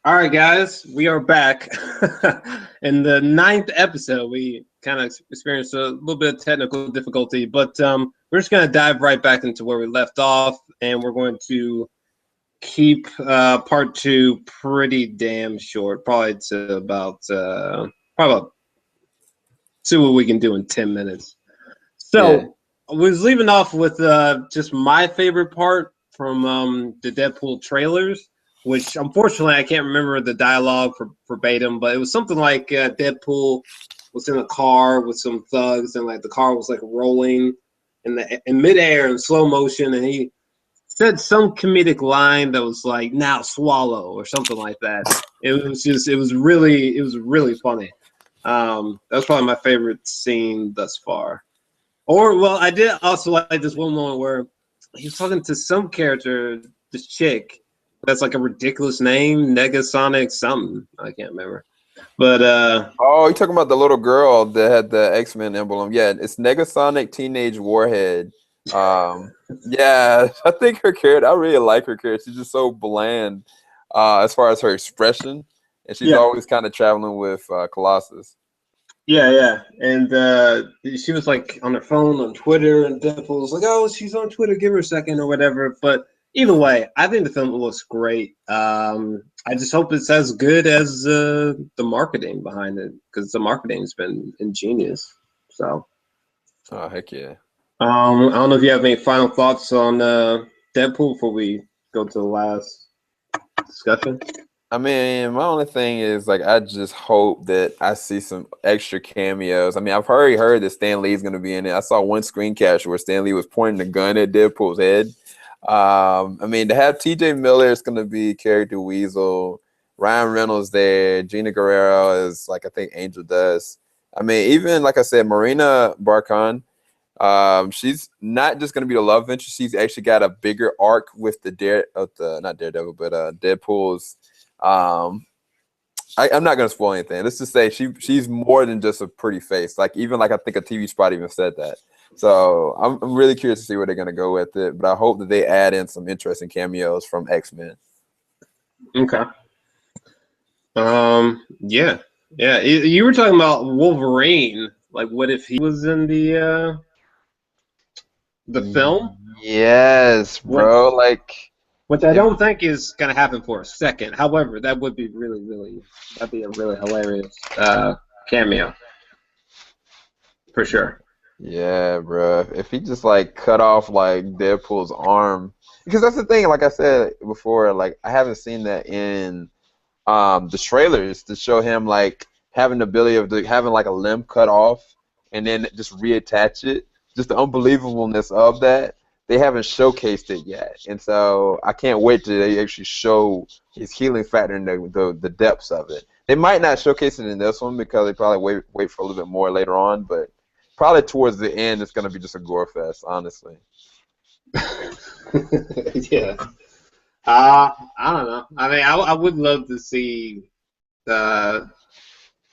All right, guys, we are back. In the ninth episode, we kind of experienced a little bit of technical difficulty, but we're just going to dive right back into where we left off, and we're going to keep part two pretty damn short, probably to probably about see what we can do in 10 minutes. Yeah. So I was leaving off with just my favorite part from the Deadpool trailers, which unfortunately I can't remember the dialogue for verbatim, but it was something like Deadpool was in a car with some thugs, and like the car was like rolling in midair in slow motion, and he said some comedic line that was like "now swallow" or something like that. It was really funny. That was probably my favorite scene thus far. Or, well, I did also like this one moment where he was talking to some character, this chick, that's like a ridiculous name, Negasonic something. I can't remember. But, Oh, you talking about the little girl that had the X-Men emblem? Yeah, it's Negasonic Teenage Warhead. Um, yeah, I think her character. I really like her character. She's just so bland, as far as her expression, and she's yeah, always kind of traveling with Colossus. yeah. And she was like on her phone on Twitter, and Deadpool was like, oh, she's on Twitter, give her a second or whatever. But either way, I think the film looks great. I just hope it's as good as the marketing behind it, because the marketing's been ingenious. So, Oh heck yeah! I don't know if you have any final thoughts on Deadpool before we go to the last discussion. I mean, my only thing is like I just hope that I see some extra cameos. I mean, I've already heard that Stan Lee's going to be in it. I saw one screen capture where Stan Lee was pointing the gun at Deadpool's head. I mean, to have T.J. Miller is going to be character Weasel, Ryan Reynolds there, Gina Guerrero is like I think Angel Dust. I mean, even like I said, Marina Barkan. She's not just going to be the love interest. She's actually got a bigger arc with not Daredevil, but Deadpool's. Um, I'm not gonna spoil anything. Let's just say she's more than just a pretty face. Like even like I think a TV spot even said that. So I'm really curious to see where they're gonna go with it. But I hope that they add in some interesting cameos from X-Men. Okay. Yeah, yeah. You were talking about Wolverine. Like, what if he was in the film? Yes, What? bro. Like Which I if don't think is gonna happen for a second. However, that would be that'd be a really hilarious cameo for sure. Yeah, bro. If he just like cut off like Deadpool's arm, because that's the thing. Like I said before, like I haven't seen that in the trailers to show him like having the ability of having like a limb cut off and then just reattach it. Just the unbelievableness of that. They haven't showcased it yet, and so I can't wait till they actually show his healing factor and the depths of it. They might not showcase it in this one because they probably wait for a little bit more later on, but probably towards the end it's gonna be just a gore fest, honestly. Yeah. I don't know. I mean, I would love to see the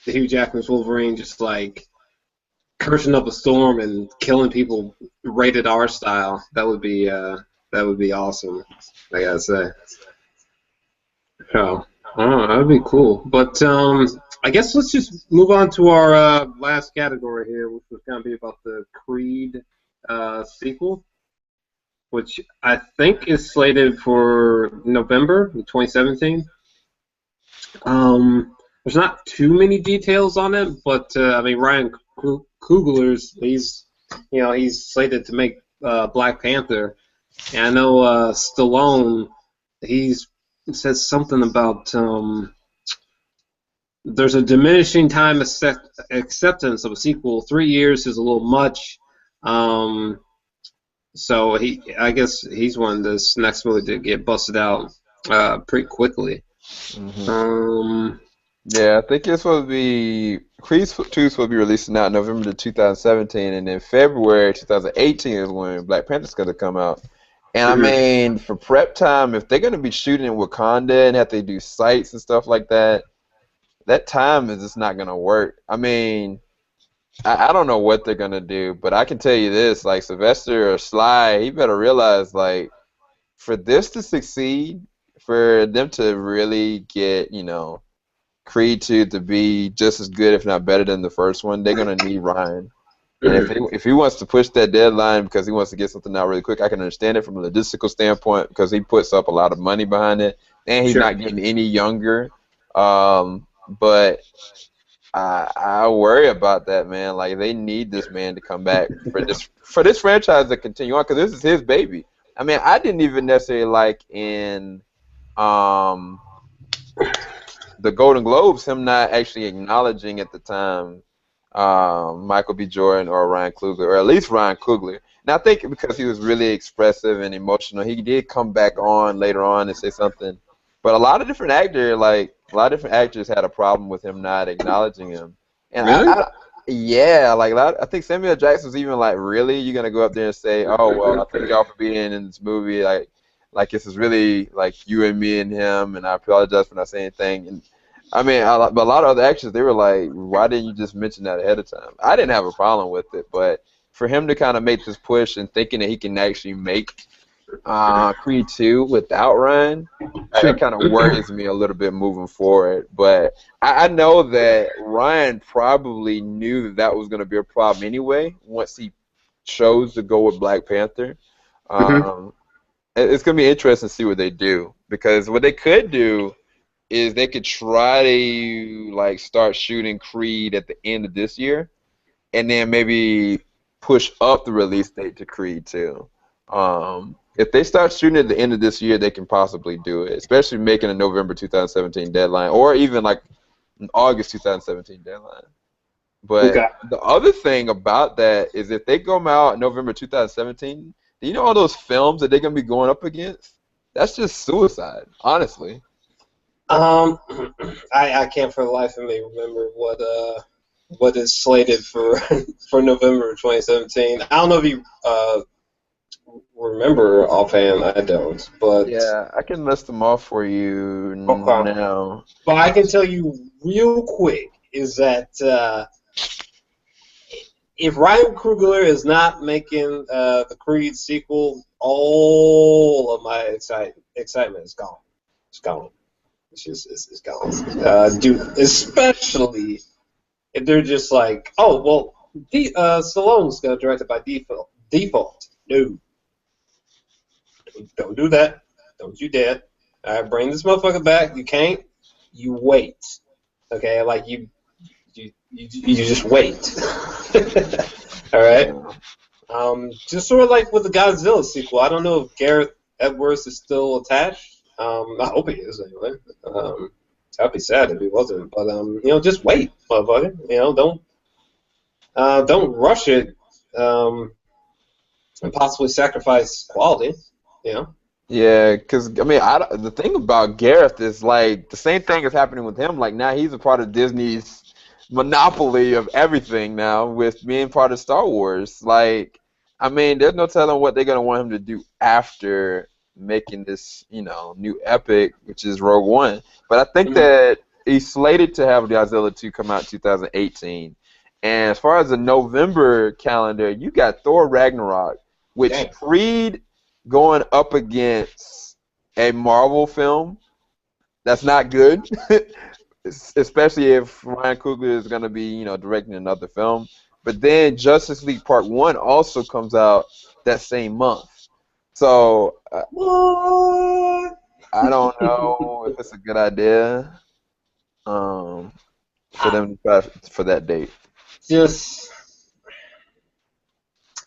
Hugh Jackman's Wolverine just like cursing up a storm and killing people rated R style. That would be awesome. I gotta say. So, I don't know, that would be cool. But I guess let's just move on to our last category here, which was going to be about the Creed sequel, which I think is slated for November 2017. There's not too many details on it, but I mean Ryan Coogler's he's slated to make Black Panther, and I know Stallone he's says something about there's a diminishing time acceptance of a sequel. 3 years is a little much. Um, so I guess he's one of this next movie to get busted out pretty quickly. Hmm. Um, Yeah, I think it's supposed to be Creed 2 is supposed to be releasing out November 2017, and then February 2018 is when Black Panther's going to come out. And I mhm. mean, for prep time, if they're going to be shooting in Wakanda and have to do sites and stuff like that, that time is just not going to work. I mean, I don't know what they're going to do, but I can tell you this, like Sylvester or Sly, he better realize, like, for this to succeed, for them to really get, Creed 2 to be just as good, if not better than the first one, they're gonna need Ryan. And if he wants to push that deadline because he wants to get something out really quick, I can understand it from a logistical standpoint because he puts up a lot of money behind it, and he's not getting any younger. But I worry about that, man. Like, they need this man to come back for this franchise to continue on because this is his baby. I mean, I didn't even necessarily like in the Golden Globes him not actually acknowledging at the time Michael B. Jordan or Ryan Coogler, or at least Ryan Coogler. And I think because he was really expressive and emotional, he did come back on later on and say something. But a lot of different actors had a problem with him not acknowledging him. And really? I think Samuel Jackson was even like, really? You're gonna go up there and say, oh well, I thank y'all for being in this movie, like this is really like you and me and him, and I apologize for not saying anything. And I mean, but a lot of other actors, they were like, why didn't you just mention that ahead of time? I didn't have a problem with it, but for him to kind of make this push and thinking that he can actually make Creed 2 without Ryan, that kind of worries me a little bit moving forward. But I know that Ryan probably knew that was going to be a problem anyway once he chose to go with Black Panther. It's going to be interesting to see what they do, because what they could do is they could try to like start shooting Creed at the end of this year, and then maybe push up the release date to Creed 2. If they start shooting at the end of this year, they can possibly do it, especially making a November 2017 deadline, or even like an August 2017 deadline. But the other thing about that is if they go out in November 2017, do you know all those films that they're going to be going up against? That's just suicide, honestly. I can't for the life of me remember what is slated for for November 2017. I don't know if you remember offhand. I don't, but yeah, I can list them off for you now. But I can tell you real quick is that if Ryan Coogler is not making the Creed sequel, all of my excitement is gone. It's gone. It's gone. Dude, especially if they're just like, oh, well, Stallone's going to direct it by default. No. Don't do that. Don't you dare. All right, bring this motherfucker back. You can't. You wait. Okay, like you just wait. All right. Just sort of like with the Godzilla sequel. I don't know if Garrett Edwards is still attached. I hope he is anyway. I'd be sad if he wasn't. But just wait, motherfucker. Don't rush it. And possibly sacrifice quality. Yeah, because I mean, the thing about Gareth is like the same thing is happening with him. Like now he's a part of Disney's monopoly of everything now, with being part of Star Wars. Like, I mean, there's no telling what they're gonna want him to do after making this, new epic, which is Rogue One. But I think that he's slated to have Godzilla 2 come out in 2018. And as far as the November calendar, you got Thor Ragnarok, which Creed going up against a Marvel film that's not good, especially if Ryan Coogler is going to be, directing another film. But then Justice League Part 1 also comes out that same month. So I don't know if it's a good idea for them to try for that date. Just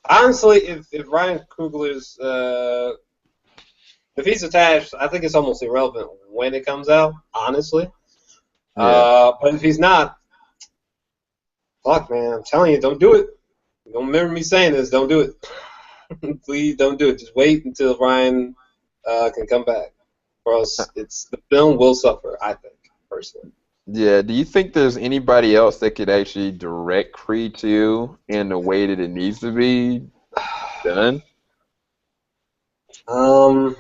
honestly, if Ryan Coogler's if he's attached, I think it's almost irrelevant when it comes out. Honestly, but if he's not, fuck, man, I'm telling you, don't do it. You don't remember me saying this. Don't do it. Please don't do it. Just wait until Ryan can come back, or else the film will suffer. I think personally. Yeah, do you think there's anybody else that could actually direct Creed 2 in the way that it needs to be done? Not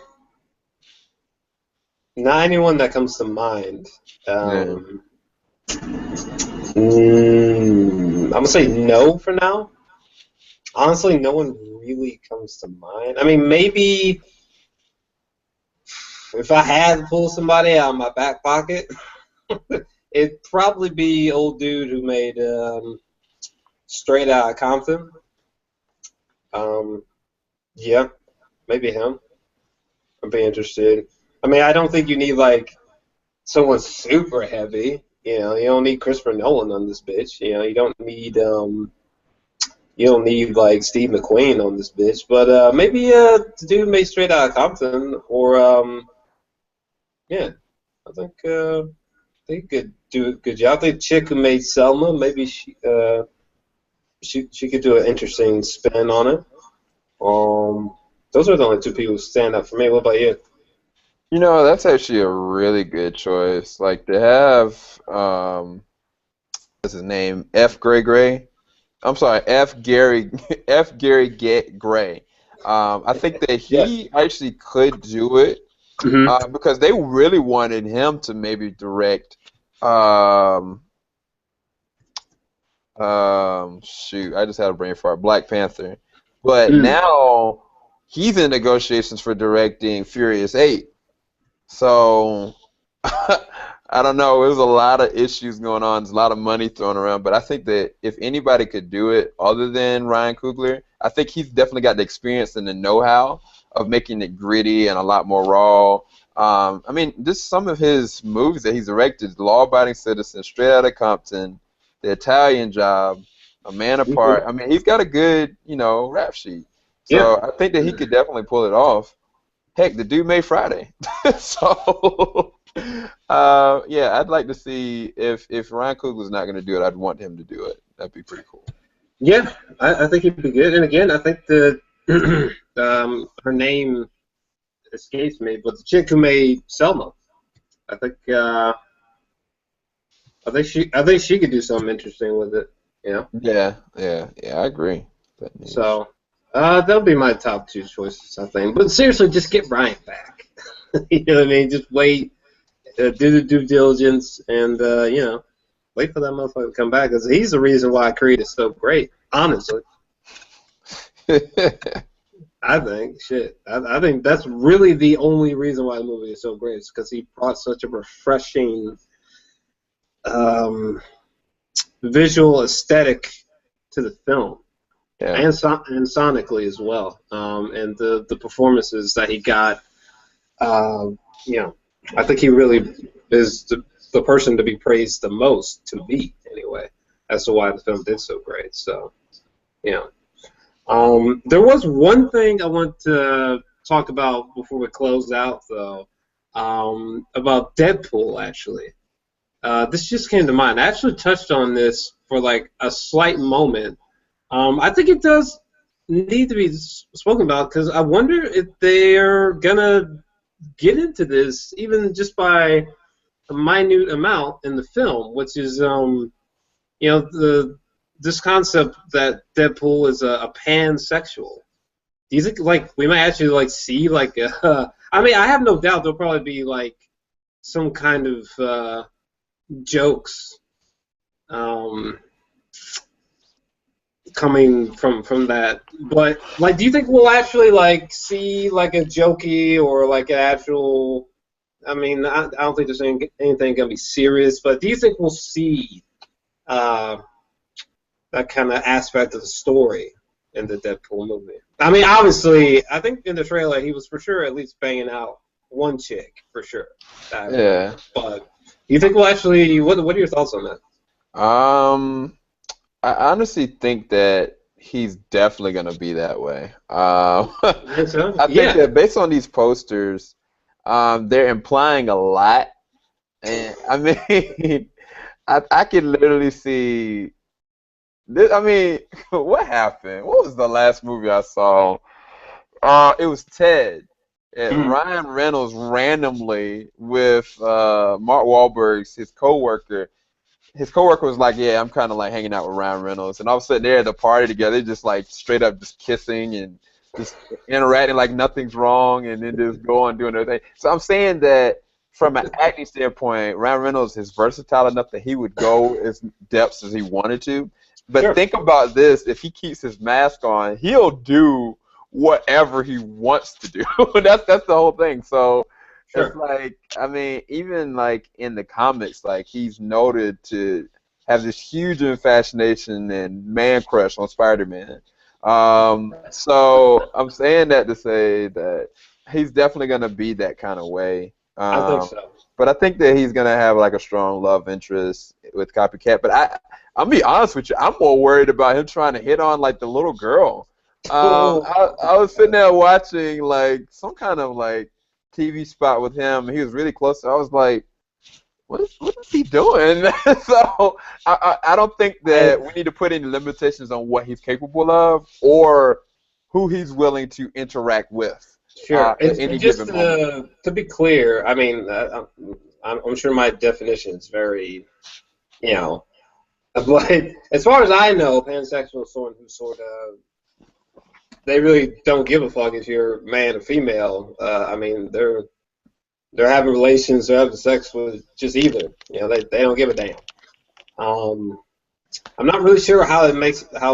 anyone that comes to mind. I'm gonna say no for now. Honestly, no one really comes to mind. I mean, maybe if I had to pull somebody out of my back pocket, it'd probably be old dude who made Straight Outta Compton. Yeah, maybe him. I'd be interested. I mean, I don't think you need like someone super heavy. You know, you don't need Christopher Nolan on this bitch. You know, you don't need like Steve McQueen on this bitch. But maybe the dude made Straight Outta Compton, or yeah, I think they could do a good job. I think the chick who made Selma, maybe she could do an interesting spin on it. Those are the only two people who stand up for me. What about you? You know, that's actually a really good choice. Like to have what's his name? F. Gray Gray. I'm sorry, F. Gary F. Gary Gray. I think that Yes. he actually could do it Mm-hmm. because they really wanted him to maybe direct. Shoot, I just had a brain fart. Black Panther, but Mm. now he's in negotiations for directing Furious 8. So I don't know. There's a lot of issues going on. There's a lot of money thrown around. But I think that if anybody could do it other than Ryan Coogler, I think he's definitely got the experience and the know-how of making it gritty and a lot more raw. I mean, just some of his movies that he's directed: Law Abiding Citizen, Straight Outta Compton, The Italian Job, A Man Apart. Mm-hmm. I mean, he's got a good, rap sheet. Yeah. So I think that he could definitely pull it off. Heck, the dude made Friday. So, yeah, I'd like to see if Ryan Coogler's not going to do it, I'd want him to do it. That'd be pretty cool. Yeah, I think he'd be good. And again, I think the her name escapes me, but the chick who made Selma, I think I think she could do something interesting with it. You know. Yeah, I agree. So that'll be my top two choices, I think. But seriously, just get Ryan back. You know what I mean? Just wait, do the due diligence, and wait for that motherfucker to come back, because he's the reason why Creed is so great. Honestly, I think I think that's really the only reason why the movie is so great. Is because he brought such a refreshing visual aesthetic to the film. Yeah. And sonically as well, and the performances that he got, I think he really is the person to be praised the most, to me anyway, as to why the film did so great. So, there was one thing I want to talk about before we close out, though, about Deadpool, actually. This just came to mind. I actually touched on this for like a slight moment. I think it does need to be spoken about, because I wonder if they're gonna get into this even just by a minute amount in the film, which is this concept that Deadpool is a pansexual. Do you think like we might actually like see like I mean, I have no doubt there'll probably be like some kind of jokes coming from that, but like, do you think we'll actually like see like a jokey or like an actual? I mean, I don't think there's anything gonna be serious, but do you think we'll see that kind of aspect of the story in the Deadpool movie? I mean, obviously, I think in the trailer he was for sure at least banging out one chick for sure. Yeah. But do you think we'll actually? What are your thoughts on that? I honestly think that he's definitely gonna be that way. So? I think that based on these posters, they're implying a lot, and I mean, I can literally see this. I mean, what happened? What was the last movie I saw? It was Ted. And Ryan Reynolds randomly with Mark Wahlberg's his coworker. His coworker was like, "Yeah, I'm kind of like hanging out with Ryan Reynolds," and all of a sudden they're at the party together, just like straight up just kissing and just interacting like nothing's wrong, and then just go on doing their thing. So I'm saying that from an acting standpoint, Ryan Reynolds is versatile enough that he would go as depths as he wanted to. But think about this: if he keeps his mask on, he'll do whatever he wants to do. That's the whole thing. So it's Sure. like, I mean, even like in the comics, like he's noted to have this huge fascination and man crush on Spider-Man. So I'm saying that to say that he's definitely gonna be that kind of way. I think so. But I think that he's gonna have like a strong love interest with Copycat. But I'm be honest with you, I'm more worried about him trying to hit on like the little girl. I was sitting there watching like some kind of like TV spot with him. He was really close. I was like, what is he doing? So I don't think that we need to put any limitations on what he's capable of or who he's willing to interact with. Sure. At It's any just given moment. to be clear. I mean, I'm sure my definition is very, you know, but as far as I know, pansexual is someone who sort of they really don't give a fuck if you're man or female. I mean, they're having relations, they're having sex with just either. You know, they don't give a damn. Um, I'm not really sure how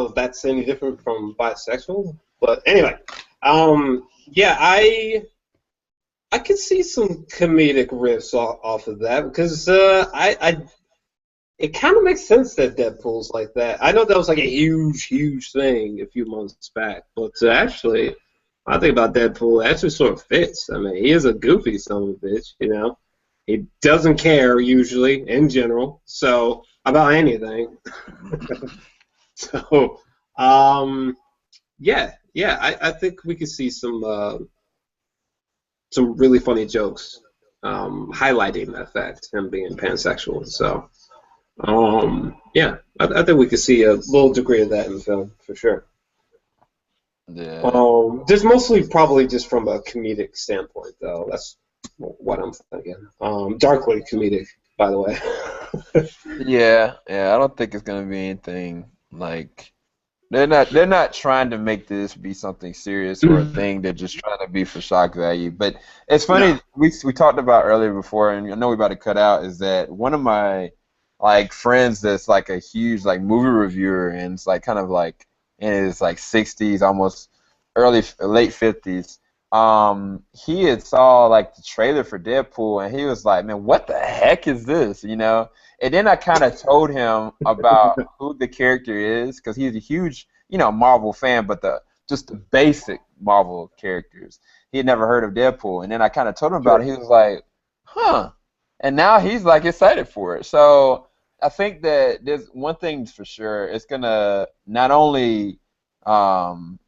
that's any different from bisexual, but anyway, yeah, I could see some comedic riffs off of that because I it kind of makes sense that Deadpool's like that. I know that was like a huge thing a few months back, but actually, when I think about Deadpool, it actually sort of fits. I mean, he is a goofy son of a bitch, you know. He doesn't care usually, in general, so about anything. So, yeah, I think we could see some really funny jokes highlighting that fact, him being pansexual. So. Yeah, I think we could see a little degree of that in the film for sure. Yeah. Just mostly probably just from a comedic standpoint, though. That's what I'm thinking. Darkly comedic, by the way. Yeah, yeah. I don't think it's gonna be anything like they're not trying to make this be something serious or a thing. They're just trying to be for shock value. But it's No. funny we talked about earlier before, and I know we're about to cut out. Is that one of my like friends that's like a huge like movie reviewer and it's like kind of like in his like 60s, almost late 50s. He had saw like the trailer for Deadpool and he was like, man, what the heck is this? You know? And then I kind of told him about who the character is because he's a huge, Marvel fan, but just the basic Marvel characters. He had never heard of Deadpool, and then I kind of told him about it. Sure. He was like, "Huh," and now he's like excited for it. So I think that there's one thing for sure. It's gonna not only um,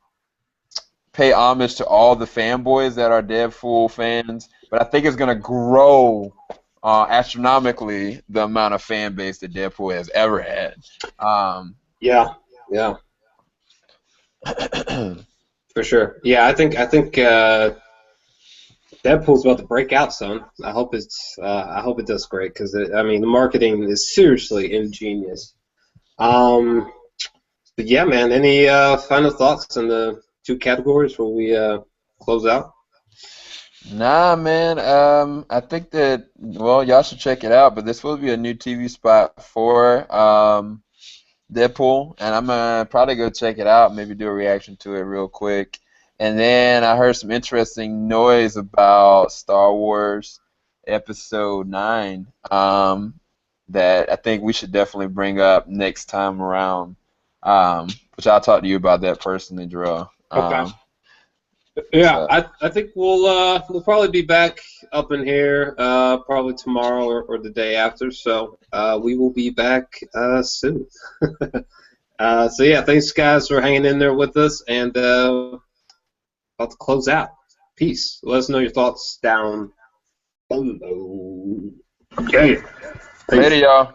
pay homage to all the fanboys that are Deadpool fans, but I think it's gonna grow astronomically the amount of fan base that Deadpool has ever had. Yeah, yeah, for sure. Yeah, I think Deadpool's about to break out, son. I hope it does great because I mean the marketing is seriously ingenious. Um, but yeah, man. Any final thoughts on the two categories before we close out? Nah, man. I think that y'all should check it out. But this will be a new TV spot for Deadpool, and I'm gonna probably go check it out. Maybe do a reaction to it real quick. And then I heard some interesting noise about Star Wars Episode 9 that I think we should definitely bring up next time around. Which I'll talk to you about that personally, Jarrell. Okay. Yeah, So I think we'll probably be back up in here probably tomorrow or the day after. So we will be back soon. So yeah, thanks guys for hanging in there with us and about to close out. Peace. Let us know your thoughts down below. Okay. later, Peace. y'all.